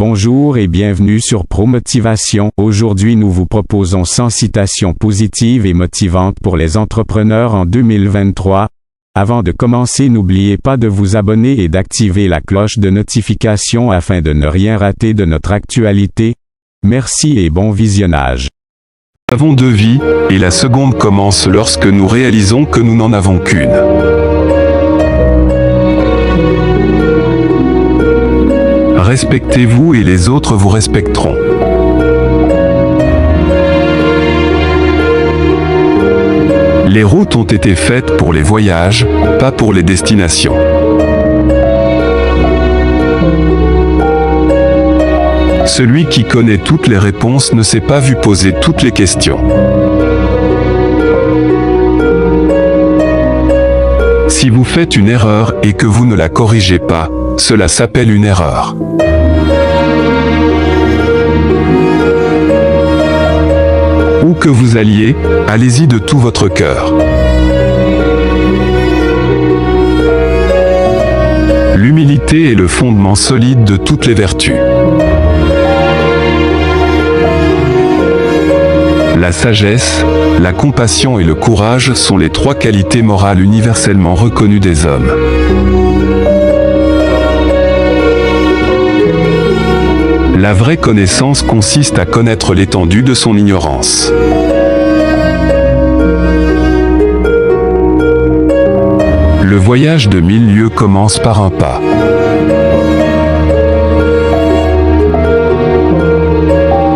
Bonjour et bienvenue sur ProMotivation. Aujourd'hui nous vous proposons 100 citations positives et motivantes pour les entrepreneurs en 2023. Avant de commencer, n'oubliez pas de vous abonner et d'activer la cloche de notification afin de ne rien rater de notre actualité. Merci et bon visionnage. Nous avons deux vies, et la seconde commence lorsque nous réalisons que nous n'en avons qu'une. Respectez-vous et les autres vous respecteront. Les routes ont été faites pour les voyages, pas pour les destinations. Celui qui connaît toutes les réponses ne s'est pas vu poser toutes les questions. Si vous faites une erreur et que vous ne la corrigez pas, cela s'appelle une erreur. Où que vous alliez, allez-y de tout votre cœur. L'humilité est le fondement solide de toutes les vertus. La sagesse, la compassion et le courage sont les trois qualités morales universellement reconnues des hommes. La vraie connaissance consiste à connaître l'étendue de son ignorance. Le voyage de 1000 lieues commence par un pas.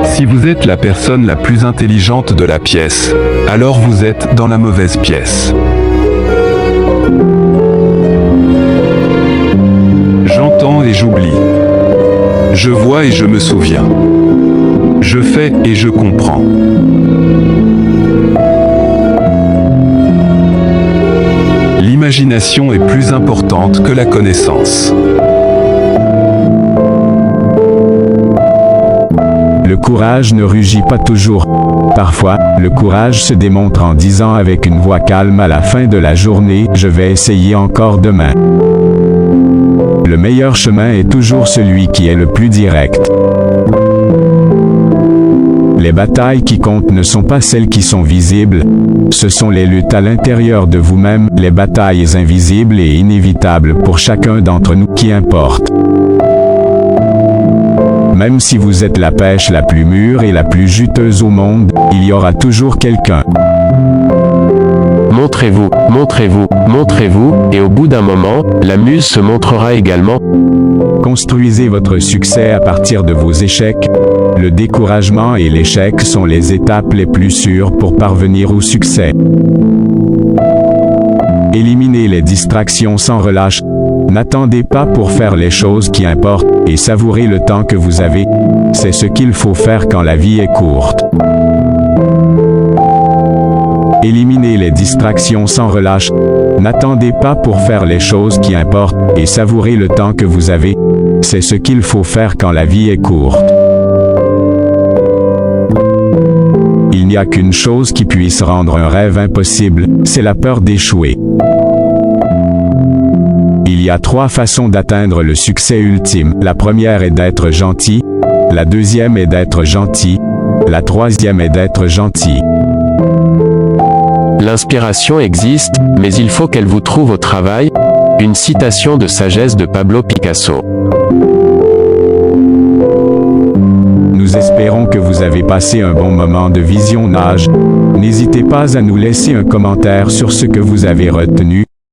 Si vous êtes la personne la plus intelligente de la pièce, alors vous êtes dans la mauvaise pièce. J'entends et j'oublie. Je vois et je me souviens. Je fais et je comprends. L'imagination est plus importante que la connaissance. Le courage ne rugit pas toujours. Parfois, le courage se démontre en disant avec une voix calme à la fin de la journée « Je vais essayer encore demain ». Le meilleur chemin est toujours celui qui est le plus direct. Les batailles qui comptent ne sont pas celles qui sont visibles. Ce sont les luttes à l'intérieur de vous-même, les batailles invisibles et inévitables pour chacun d'entre nous qui importent. Même si vous êtes la pêche la plus mûre et la plus juteuse au monde, il y aura toujours quelqu'un. Montrez-vous, montrez-vous, montrez-vous, et au bout d'un moment, la muse se montrera également. Construisez votre succès à partir de vos échecs. Le découragement et l'échec sont les étapes les plus sûres pour parvenir au succès. Éliminez les distractions sans relâche. N'attendez pas pour faire les choses qui importent, et savourez le temps que vous avez. C'est ce qu'il faut faire quand la vie est courte. Éliminez les distractions sans relâche. N'attendez pas pour faire les choses qui importent, et savourez le temps que vous avez. C'est ce qu'il faut faire quand la vie est courte. Il n'y a qu'une chose qui puisse rendre un rêve impossible, c'est la peur d'échouer. Il y a 3 façons d'atteindre le succès ultime. La première est d'être gentil, la deuxième est d'être gentil, la troisième est d'être gentil. L'inspiration existe, mais il faut qu'elle vous trouve au travail. Une citation de sagesse de Pablo Picasso. Nous espérons que vous avez passé un bon moment de visionnage. N'hésitez pas à nous laisser un commentaire sur ce que vous avez retenu.